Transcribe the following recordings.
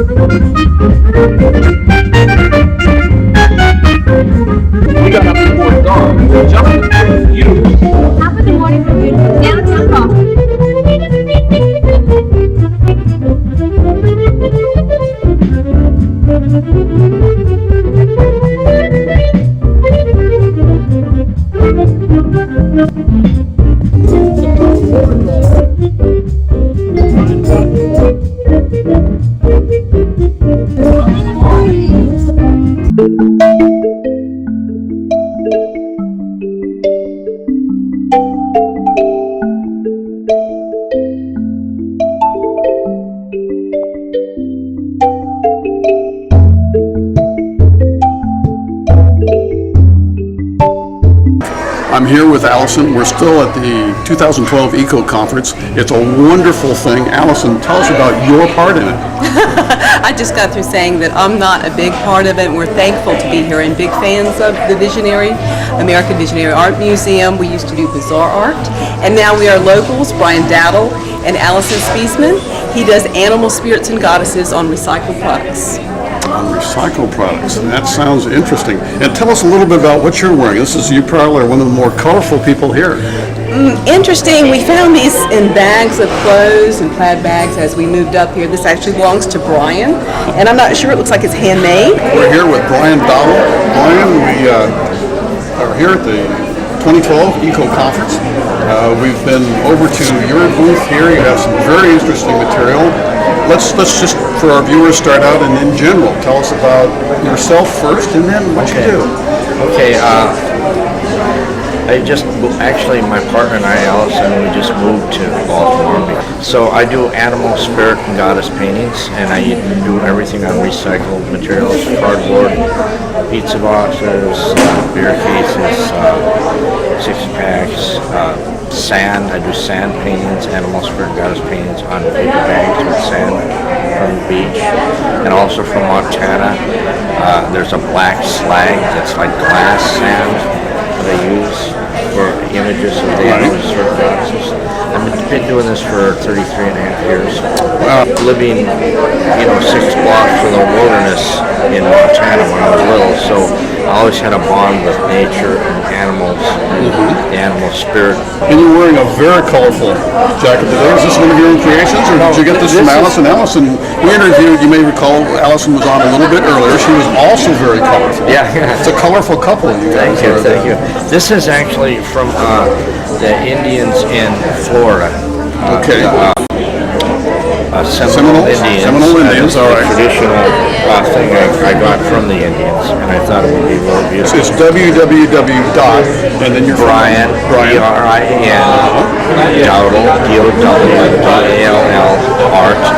We got up before dark, just for you. Top of the morning for you. Now it's your call. I'm here with Allison. We're still at the 2012 Eco Conference. It's a wonderful thing. Allison, tell us about your part in it. I just got through saying that I'm not a big part of it, and we're thankful to be here and big fans of the American Visionary Art Museum. We used to do bazaar art, and now we are locals, Brian Dowdle and Allison Spiesman. He does animal spirits and goddesses on recycled products. On recycled products. That sounds interesting. And tell us a little bit about what you're wearing. You probably are one of the more colorful people here. Interesting. We found these in bags of clothes and plaid bags as we moved up here. This actually belongs to Brian, and I'm not sure. It looks like it's handmade. We're here with Brian Dowdle. Brian, we are here at the 2012 Eco Conference. We've been over to your booth here. You have some very interesting material. Let's just, for our viewers, start out and in general, tell us about yourself first and then what you do. Okay, actually my partner and I, Allison, we just moved to Baltimore. So I do animal, spirit, and goddess paintings, and I do everything on recycled materials, cardboard, pizza boxes, beer cases, six-packs, sand. I do sand paintings, animal, spirit, goddess paintings on paper bags with sand from the beach, and also from Montana. There's a black slag that's like glass sand that I use for images of the animal spirit goddesses. I've been doing this for 33 and a half years. Living, 6 blocks from the wilderness in Montana when I was little, so I always had a bond with nature and animals, the animal spirit. And you're wearing a very colorful jacket today. Is this one of your own creations, or did you get this from Allison? Allison, we interviewed, you may recall, Allison was on a little bit earlier. She was also very colorful. Yeah. It's a colorful couple. Thank you. This is actually from the Indians in Florida. Okay. Seminole Indians. All right. Traditional thing I got from the Indians, and I thought it would be really beautiful. It's www. and then you're Brian, B-R-I-A-N, Dowdle, D-O-W-A-L-L, art.com.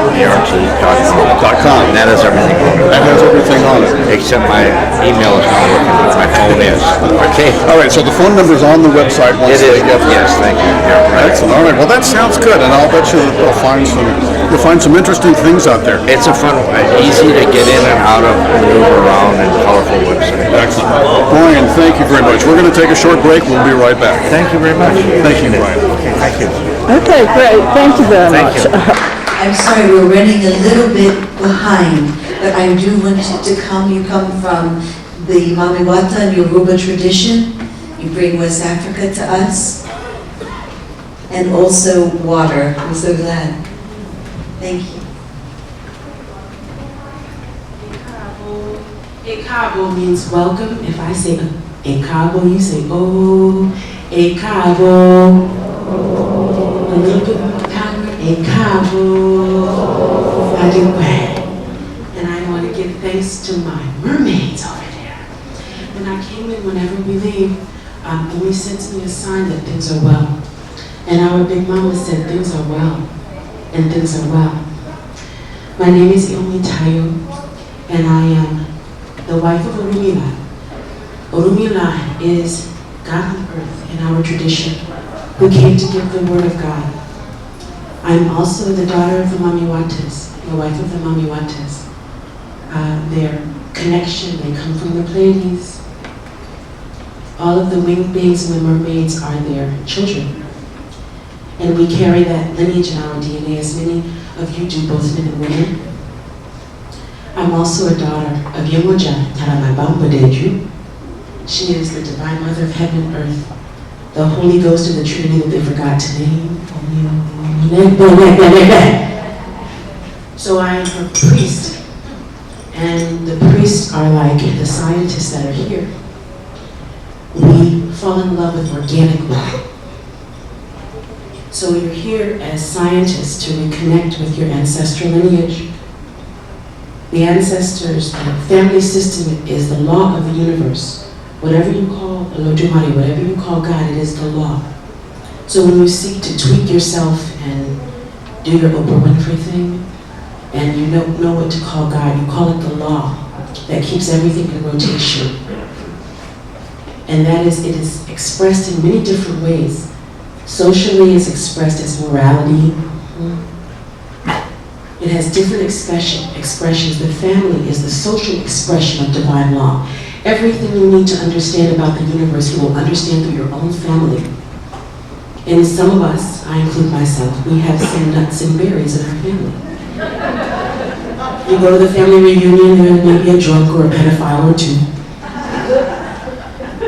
.com. And that has everything on it. That has everything on it. Except my email is not working, but my phone is. Okay. All right, so the phone number is on the website once they get there. Yes, thank you. Yeah, right. Excellent. All right, well that sounds good, and I'll bet you that you'll find some interesting things out there. It's a fun, easy to get in and out of, move around, and colorful website. Excellent. Brian, thank you very much. We're going to take a short break. We'll be right back. Thank you very much. Thank you, Brian. Okay, thank you. Okay, great. Thank you very much. You. I'm sorry, we're running a little bit behind, but I do want you to come. You come from the Mamiwata and Yoruba tradition. You bring West Africa to us. And also water. I'm so glad. Thank you. Ekabo means welcome. If I say Ekabo, you say oh, Ekabo. A little bit more power. Ekabo. I do bad. And I want to give thanks to my mermaids over there. When I came in, whenever we leave, Umi sends me a sign that things are well. And our big mama said things are well. And things are well. My name is Iya Omitayo, and I am the wife of Orumila. Orumila is God on earth in our tradition, who came to give the word of God. I'm also the daughter of the Mamiwatas, the wife of the Mamiwatas. Their connection, they come from the Pleiades. All of the winged beings and the mermaids are their children. And we carry that lineage in our DNA, as many of you do, both men and women. I'm also a daughter of Yemoja Taramabambadeju. She is the Divine Mother of Heaven and Earth, the Holy Ghost of the Trinity that they forgot to name. So I am her priest, and the priests are like the scientists that are here. We fall in love with organic life. So you're here as scientists to reconnect with your ancestral lineage. The ancestors, the family system is the law of the universe. Whatever you call Olodumare, whatever you call God, it is the law. So when you seek to tweak yourself and do your Oprah Winfrey thing, and you don't know what to call God, you call it the law that keeps everything in rotation. And that is, it is expressed in many different ways. Socially, it's expressed as morality. It has different expressions. The family is the social expression of divine law. Everything you need to understand about the universe, you will understand through your own family. And some of us, I include myself, we have some nuts and berries in our family. You go to the family reunion, there may be a drunk or a pedophile or two.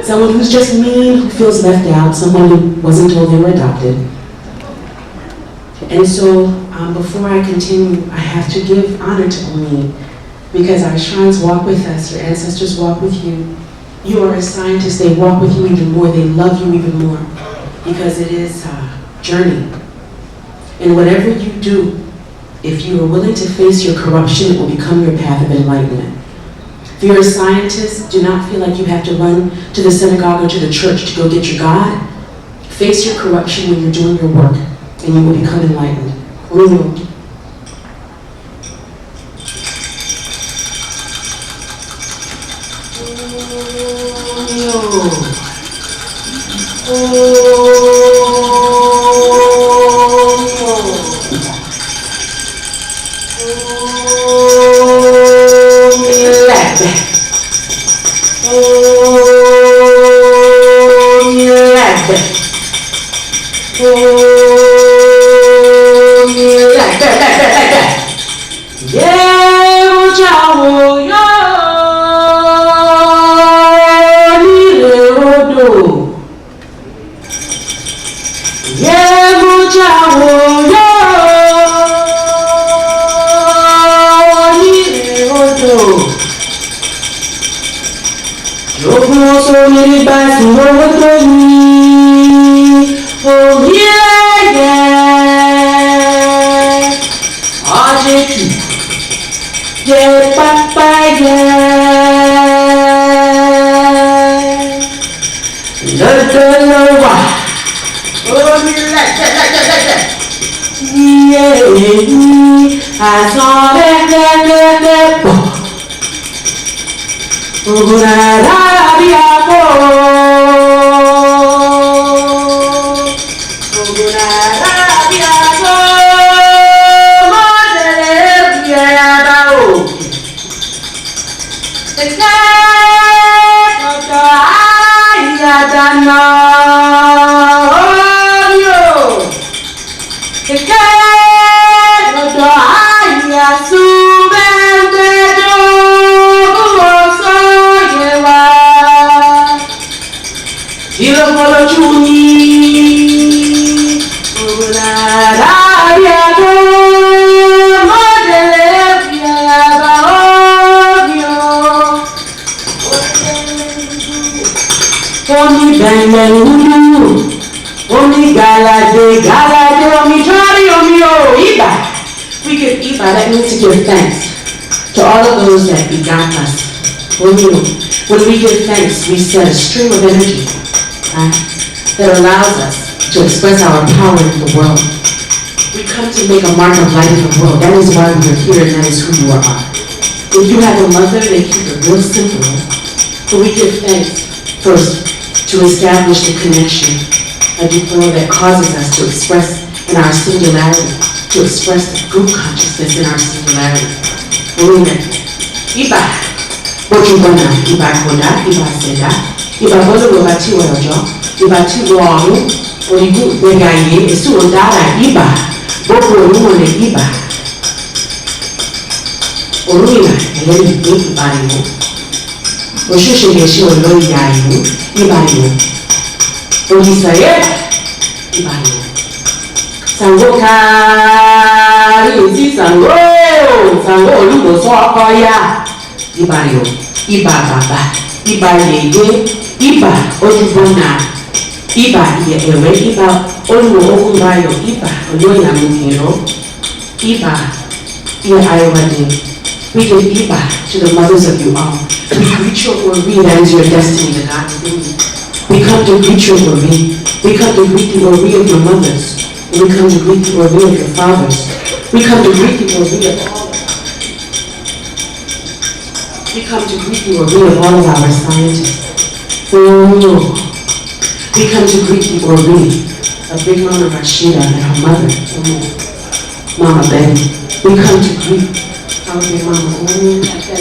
Someone who's just mean, who feels left out, someone who wasn't told they were adopted. And so, before I continue, I have to give honor to Omi, because our shrines walk with us, your ancestors walk with you. You are a scientist, they walk with you even more, they love you even more, because it is a journey. And whatever you do, if you are willing to face your corruption, it will become your path of enlightenment. If you're a scientist, do not feel like you have to run to the synagogue or to the church to go get your God. Face your corruption when you're doing your work, and you will become enlightened. Olu. We give Iba, that means to give thanks to all of those that begot us. When we give thanks, we set a stream of energy that allows us to express our power in the world. We come to make a mark of light in the world. That is why we are here, and that is who you are. If you have a mother, they keep it real simple. But we give thanks first to establish the connection, a deep flow that causes us to express in our singularity, to express the group consciousness in our singularity. Iba, Bojubana, Iba Koda, Iba Seda, Iba Bolo Bati Wajo, Iba Tiwamu, Origu Begaye, Esu Ondara, Iba, Bobo Rumone Iba, Oruna, lẹ́yìn pé ìbàdìwò òṣìṣẹ́ ṣe ọ̀lọ́ ìyá ìlú ìbàdìwò òṣìṣẹ́ ìbàdìwò Ṣàngó kárí èsì Ṣàngó olùkóso ọkọ yá ìbàdìwò ìbà bàbà ìbà yèyé ìbà ojúbọnà ìbà ìyẹ̀wẹ̀ ìbà olùwò ogunbayọ̀ ìbà olóyàmùkìrọ̀ ìbà ìyẹ̀ ayọ̀wẹ̀dẹ̀. We give Iba to the mothers of you all. We greet your Ori as your destiny, the God within you. We come to greet your Ori. We come to greet the Ori of your mothers. And we come to greet the Ori of your fathers. We come to greet the Ori of all. We come to greet the Ori of all of our scientists. Oh, we come to greet the Ori of Big Mama Rashida and her mother, Mama Betty. We come to greet okay, Mama,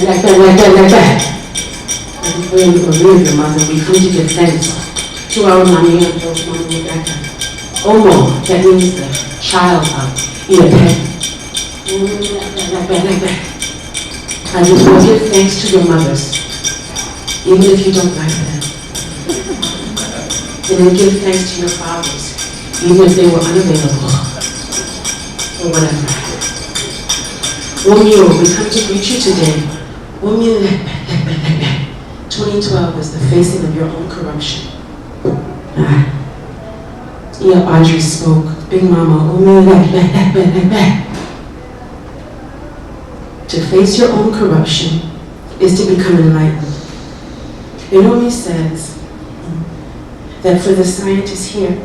like that. And when we believe your mother, we come to give thanks to our mommy and those mommy like that. Omo, that means the child of Iya. Like that. And we will give thanks to your mothers, even if you don't like them. And then give thanks to your fathers, even if they were unavailable, or whatever. Womyo, we come to greet you today. Womyo, 2012 is the facing of your own corruption. Iya Audrey spoke. Big Mama, Womyo, to face your own corruption is to become enlightened. It only says that for the scientists here,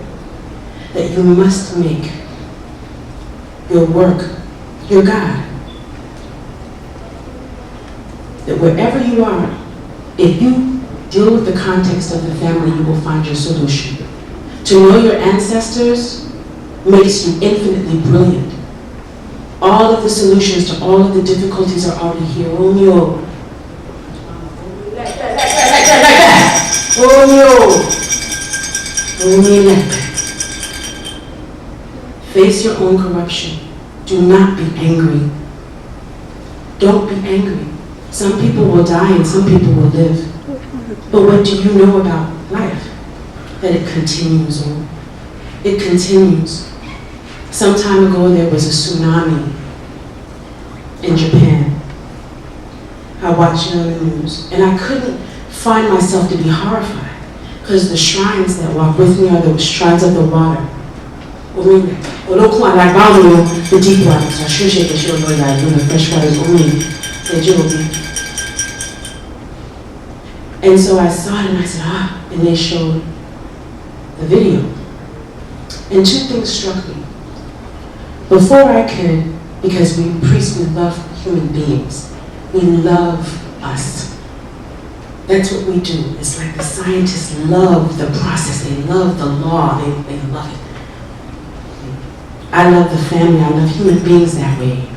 that you must make your work your God. That wherever you are, if you deal with the context of the family, you will find your solution. To know your ancestors makes you infinitely brilliant. All of the solutions to all of the difficulties are already here. Omyo. Face your own corruption. Do not be angry. Don't be angry. Some people will die and some people will live. But what do you know about life? That it continues on. It continues. Some time ago there was a tsunami in Japan. I watched it on the news and I couldn't find myself to be horrified because the shrines that walk with me are the shrines of the water. The deep waters, the fresh waters only. And so I saw it and I said, and they showed the video. And two things struck me. Before I could, because we priests, we love human beings. We love us. That's what we do. It's like the scientists love the process. They love the law. They love it. I love the family. I love human beings that way.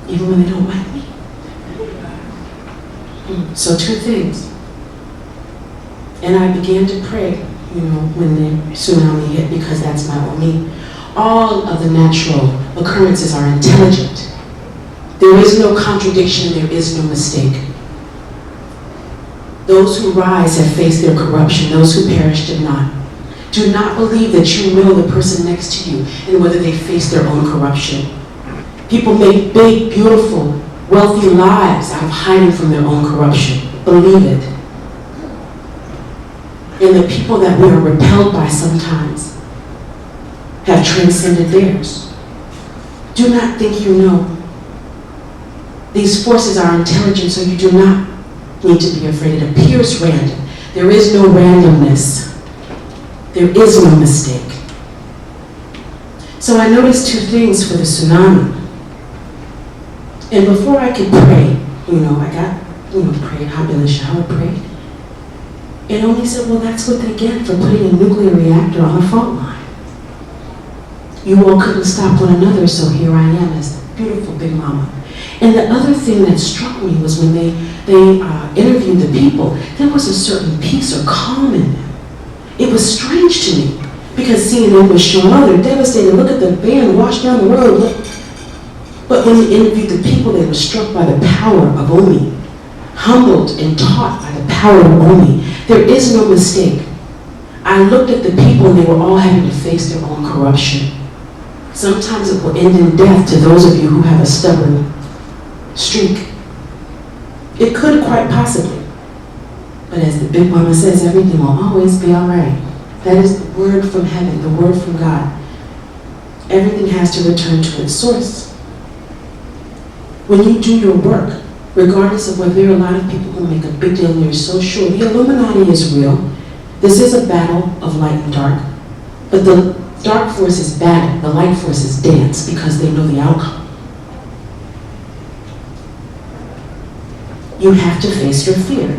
Even when they don't like me. So two things. And I began to pray, when the tsunami hit, because that's my Omi. All of the natural occurrences are intelligent. There is no contradiction, there is no mistake. Those who rise have faced their corruption, those who perish did not. Do not believe that you know the person next to you and whether they face their own corruption. People make big, beautiful, wealthy lives out of hiding from their own corruption. Believe it. And the people that we are repelled by sometimes have transcended theirs. Do not think you know. These forces are intelligent, so you do not need to be afraid. It appears random. There is no randomness. There is no mistake. So I noticed two things for the tsunami. And before I could pray, I got, prayed, Habila shower, prayed. And Omi said, well, that's what they get for putting a nuclear reactor on a fault line. You all couldn't stop one another, so here I am as the beautiful Big Mama. And the other thing that struck me was when they interviewed the people, there was a certain peace or calm in them. It was strange to me, because CNN was showing, they're devastated, look at the band wash down the road. Look. But when he interviewed the people, they were struck by the power of Omi, humbled and taught by the power of Omi. There is no mistake. I looked at the people and they were all having to face their own corruption. Sometimes it will end in death to those of you who have a stubborn streak. It could quite possibly. But as the Big Mama says, everything will always be all right. That is the word from heaven, the word from God. Everything has to return to its source. When you do your work, regardless of whether there are a lot of people who make a big deal and you're so sure, the Illuminati is real. This is a battle of light and dark. But the dark force is battle, the light force is dance, because they know the outcome. You have to face your fear.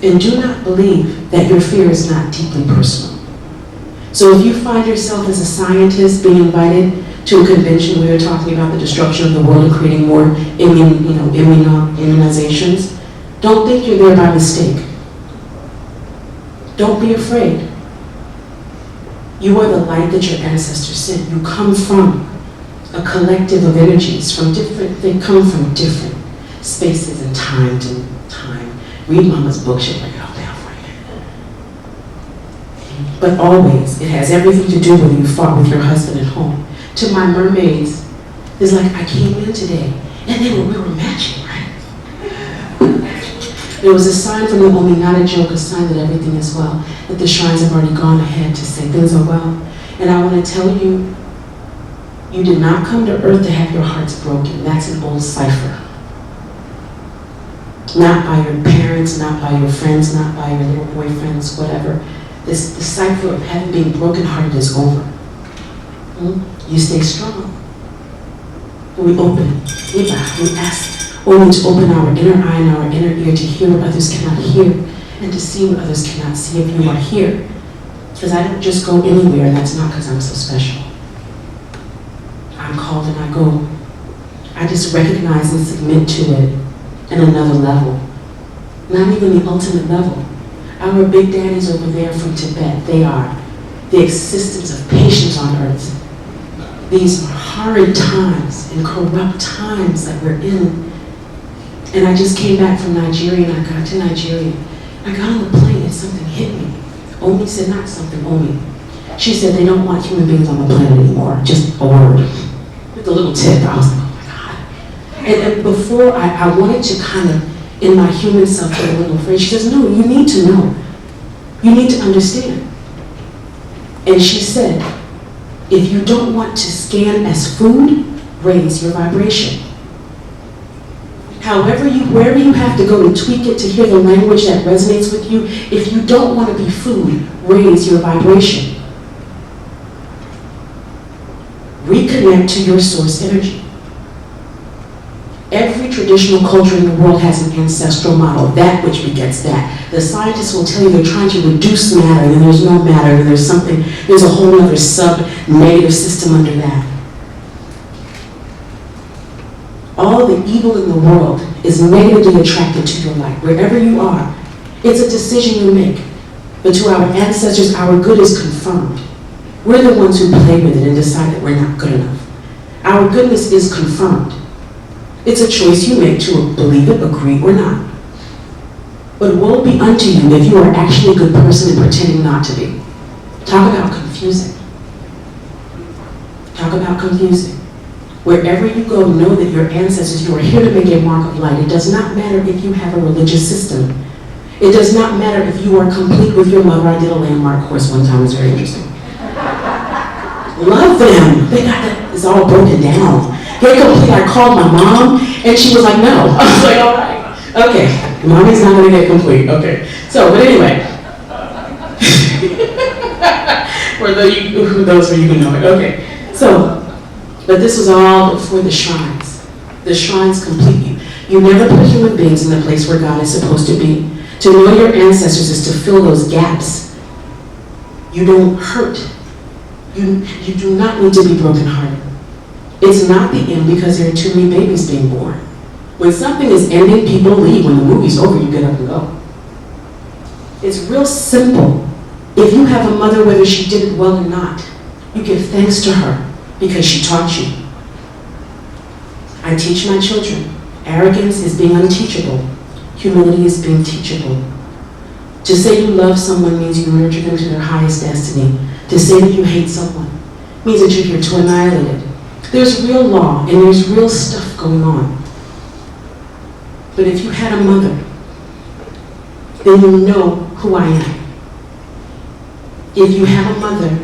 And do not believe that your fear is not deeply personal. So if you find yourself as a scientist being invited to a convention where you're talking about the destruction of the world and creating more immunizations, don't think you're there by mistake. Don't be afraid. You are the light that your ancestors sent. You come from a collective of energies they come from different spaces and times and time. Read Mama's book, she'll break it all down for you. But always, it has everything to do with you fought with your husband at home. To my mermaids, it's like, I came in today, and we were matching, right? There was a sign from the Omi, not a joke, a sign that everything is well, that the shrines have already gone ahead to say things are well. And I want to tell you, you did not come to earth to have your hearts broken. That's an old cipher. Not by your parents, not by your friends, not by your little boyfriends, whatever. The cipher of having being brokenhearted is over. You stay strong. We open, we ask only to open our inner eye and our inner ear to hear what others cannot hear and to see what others cannot see if you are here. Because I don't just go anywhere, and that's not because I'm so special. I'm called and I go. I just recognize and submit to it in another level. Not even the ultimate level. Our big daddies over there from Tibet, they are the existence of patience on earth. These are horrid times and corrupt times that we're in. And I just came back from Nigeria and I got to Nigeria. I got on the plane and something hit me. Omi said, not something, Omi. She said they don't want human beings on the planet anymore, just a word. With a little tip, I was like, oh my God. And before I wanted to kind of, in my human self, get a little afraid. She says, no, you need to know. You need to understand. And she said, if you don't want to scan as food, raise your vibration. Wherever you have to go to tweak it to hear the language that resonates with you, if you don't want to be food, raise your vibration. Reconnect to your source energy. Every traditional culture in the world has an ancestral model, that which begets that. The scientists will tell you they're trying to reduce matter, and there's no matter, and there's a whole other sub-negative system under that. All the evil in the world is negatively attracted to your light, wherever you are. It's a decision you make. But to our ancestors, our good is confirmed. We're the ones who play with it and decide that we're not good enough. Our goodness is confirmed. It's a choice you make to believe it, agree, or not. But woe be unto you if you are actually a good person and pretending not to be. Talk about confusing. Talk about confusing. Wherever you go, know that your ancestors, you are here to make a mark of light. It does not matter if you have a religious system. It does not matter if you are complete with your mother. I did a landmark course one time, it was very interesting. Love them. They got that, it's all broken down. Very complete. I called my mom, and she was like, no. I was like, all right. Okay, mommy's not going to get complete. Okay. So, but anyway. For those of you who know it. Okay. So, but this was all before the shrines. The shrines complete you. You never put human beings in the place where God is supposed to be. To know your ancestors is to fill those gaps. You don't hurt. You do not need to be brokenhearted. It's not the end because there are too many babies being born. When something is ending, people leave. When the movie's over, you get up and go. It's real simple. If you have a mother, whether she did it well or not, you give thanks to her because she taught you. I teach my children. Arrogance is being unteachable. Humility is being teachable. To say you love someone means you nurture them to their highest destiny. To say that you hate someone means that you're here to annihilate it. There's real law and there's real stuff going on. But if you had a mother, then you know who I am. If you have a mother,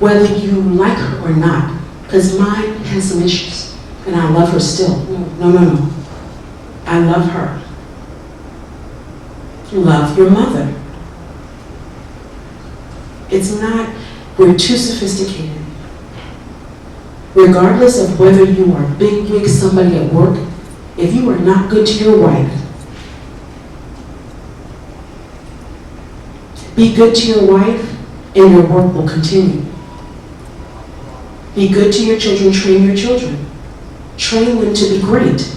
whether you like her or not, because mine has some issues, and I love her still. No. I love her. Love your mother. It's not, we're too sophisticated. Regardless of whether you are big somebody at work, if you are not good to your wife, be good to your wife and your work will continue. Be good to your children, train your children. Train them to be great.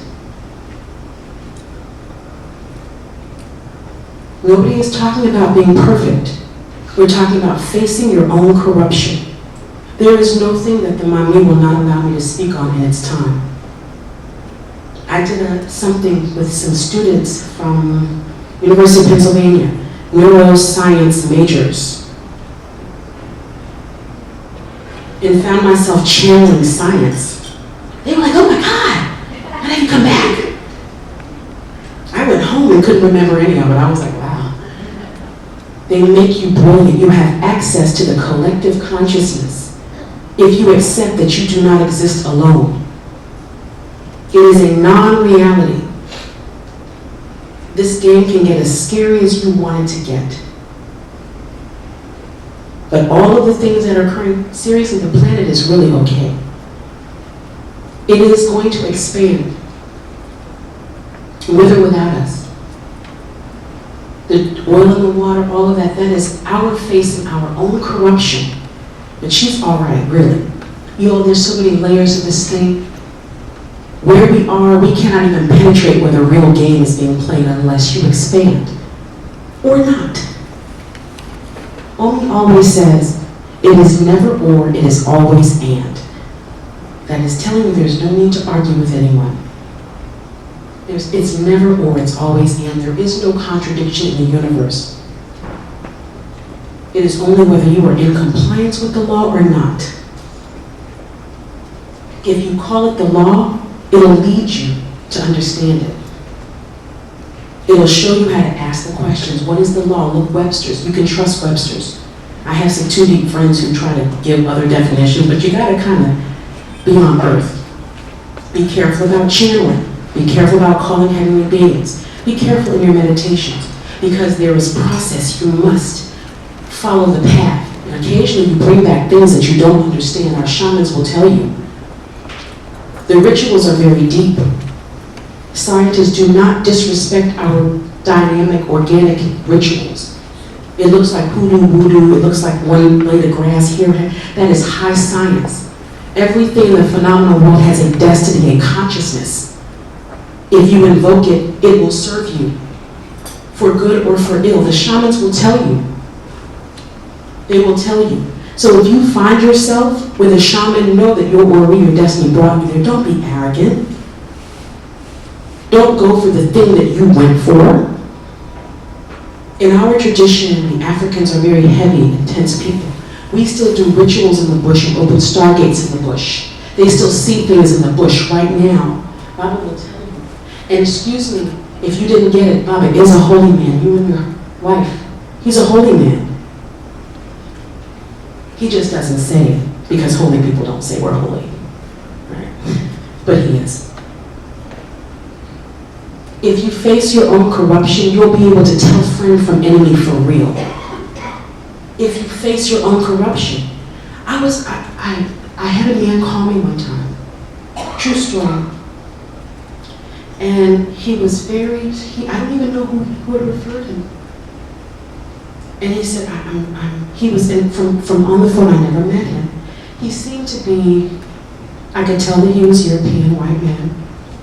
Nobody is talking about being perfect. We're talking about facing your own corruption. There is no thing that the Mami will not allow me to speak on in its time. I did something with some students from University of Pennsylvania, neuroscience majors, and found myself channeling science. They were like, oh my God, how did you come back? I went home and couldn't remember any of it. I was like, wow. They make you brilliant. You have access to the collective consciousness if you accept that you do not exist alone. It is a non-reality. This game can get as scary as you want it to get. But all of the things that are occurring, seriously, the planet is really okay. It is going to expand, with or without us. The oil in the water, all of that, that is our facing our own corruption. But she's all right, really. You know, there's so many layers of this thing. Where we are, we cannot even penetrate where the real game is being played unless you expand. Or not. Omi always says, it is never or, it is always and. That is telling you there's no need to argue with anyone. It's never or, it's always and. There is no contradiction in the universe. It is only whether you are in compliance with the law or not. If you call it the law, it'll lead you to understand it. It'll show you how to ask the questions. What is the law? Look, Webster's. You can trust Webster's. I have some too deep friends who try to give other definitions, but you gotta kind of be on earth. Be careful about channeling. Be careful about calling heavenly beings. Be careful in your meditations, because there is process. You must follow the path. And occasionally you bring back things that you don't understand. Our shamans will tell you. The rituals are very deep. Scientists do not disrespect our dynamic, organic rituals. It looks like hoodoo, voodoo, it looks like one blade of grass here. That is high science. Everything in the phenomenal world has a destiny, a consciousness. If you invoke it, it will serve you for good or for ill. The shamans will tell you. They will tell you. So if you find yourself with a shaman, know that your Ori, your destiny brought you there. Don't be arrogant. Don't go for the thing that you went for. In our tradition, the Africans are very heavy, intense people. We still do rituals in the bush and open stargates in the bush. They still see things in the bush right now. Baba will tell you. And excuse me, if you didn't get it, Baba is a holy man. You and your wife. He's a holy man. He just doesn't say it, because holy people don't say we're holy. Right? But he is. If you face your own corruption, you'll be able to tell friend from enemy for real. If you face your own corruption. I had a man call me one time. True story. And he was very, I don't even know who had referred him. And he said, he was from on the phone, I never met him. He seemed to be, I could tell that he was European, white man,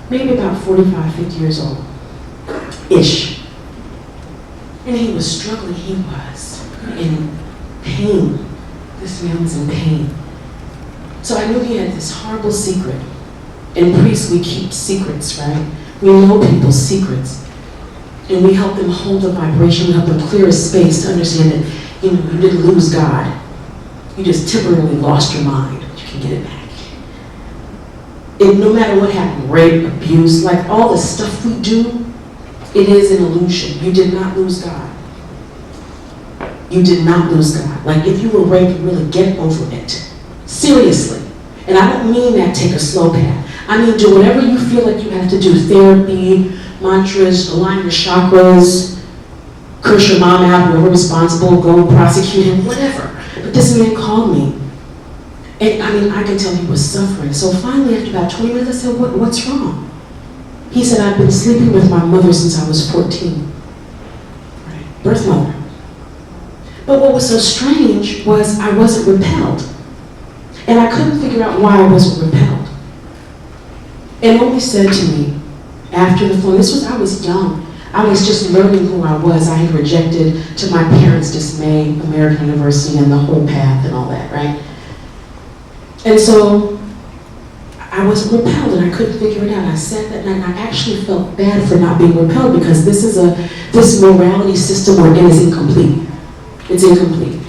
maybe about 45, 50 years old, ish. And he was struggling, he was in pain. This man was in pain. So I knew he had this horrible secret. And priests, we keep secrets, right? We know people's secrets. And we help them hold the vibration, we help them clear a space to understand that, you didn't lose God. You just temporarily lost your mind, but you can get it back. And no matter what happened, rape, abuse, like all the stuff we do, it is an illusion. You did not lose God. You did not lose God. Like if you were raped, really get over it. Seriously. And I don't mean that take a slow path. I mean do whatever you feel like you have to do. Therapy, mantras, align your chakras, curse your mom out, whoever responsible, go prosecute him, whatever. But this man called me. And I mean, I can tell he was suffering. So finally, after about 20 minutes, I said, what's wrong? He said, I've been sleeping with my mother since I was 14. Right. Birth mother. But what was so strange was I wasn't repelled. And I couldn't figure out why I wasn't repelled. And when he said to me, after the phone, I was young. I was just learning who I was. I had rejected, to my parents' dismay, American University and the whole path and all that, right? And so I wasn't repelled and I couldn't figure it out. I sat that night and I actually felt bad for not being repelled because this morality system we're in is incomplete. It's incomplete.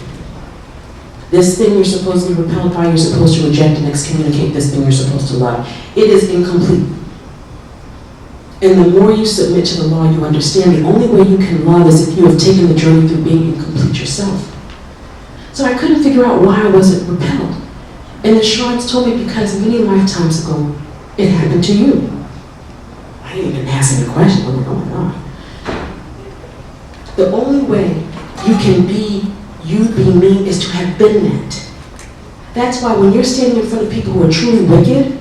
This thing you're supposed to be repelled by, you're supposed to reject and excommunicate this thing you're supposed to love. It is incomplete. And the more you submit to the law, you understand the only way you can love is if you have taken the journey through being incomplete yourself. So I couldn't figure out why I wasn't repelled. And the shrines told me because many lifetimes ago, it happened to you. I didn't even ask any questions. I'm like, oh my God. The only way you can be you, be me, is to have been that. That's why when you're standing in front of people who are truly wicked,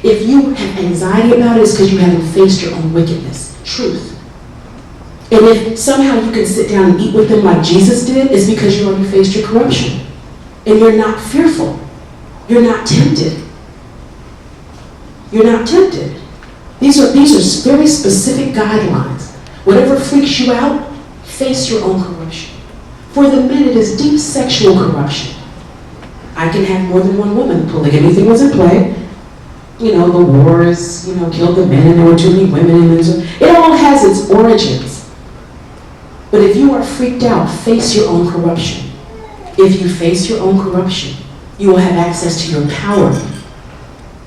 if you have anxiety about it, it's because you haven't faced your own wickedness. Truth. And if somehow you can sit down and eat with them like Jesus did, it's because you already faced your corruption. And you're not fearful. You're not tempted. You're not tempted. These are very specific guidelines. Whatever freaks you out, face your own corruption. For the men, it is deep sexual corruption. I can have more than one woman. Polygamy thing was in play. The wars, killed the men and there were too many women. It all has its origins. But if you are freaked out, face your own corruption. If you face your own corruption, you will have access to your power.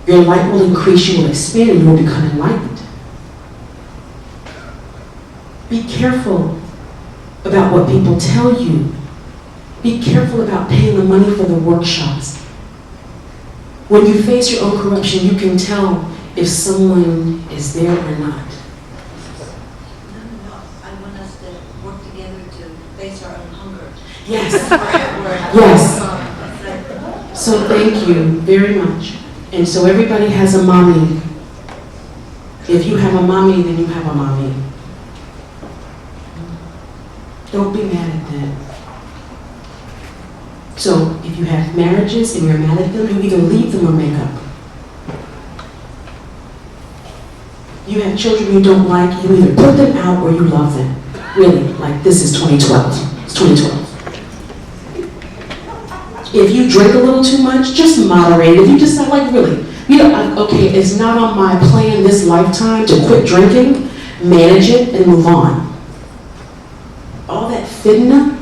Your light will increase, you will expand, and you will become enlightened. Be careful about what people tell you. Be careful about paying the money for the workshops. When you face your own corruption, you can tell if someone is there or not. No. I want us to work together to face our own hunger. Yes. Yes. So thank you very much. And so everybody has a mommy. If you have a mommy, then you have a mommy. Don't be mad at them. So if you have marriages and you're mad at them, you either leave them or make up. You have children you don't like, you either put them out or you love them. Really, like this is 2012. It's 2012. If you drink a little too much, just moderate. If you decide, like really, okay, it's not on my plan this lifetime to quit drinking, manage it and move on. All that fitna,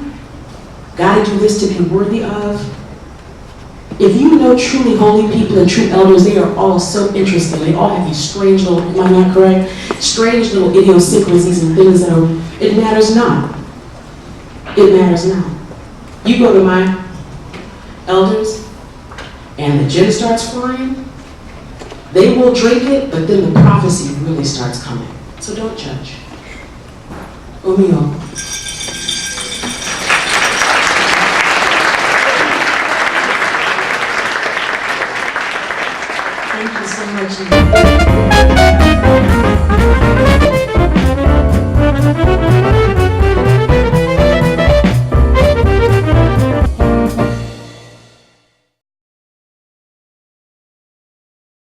gotta do this to be worthy of. If you know truly holy people and true elders, they are all so interesting. They all have these strange little, am I not correct? Strange little idiosyncrasies and things that are, it matters not. It matters not. You go to my elders and the gin starts flying, they will drink it, but then the prophecy really starts coming. So don't judge. Omio.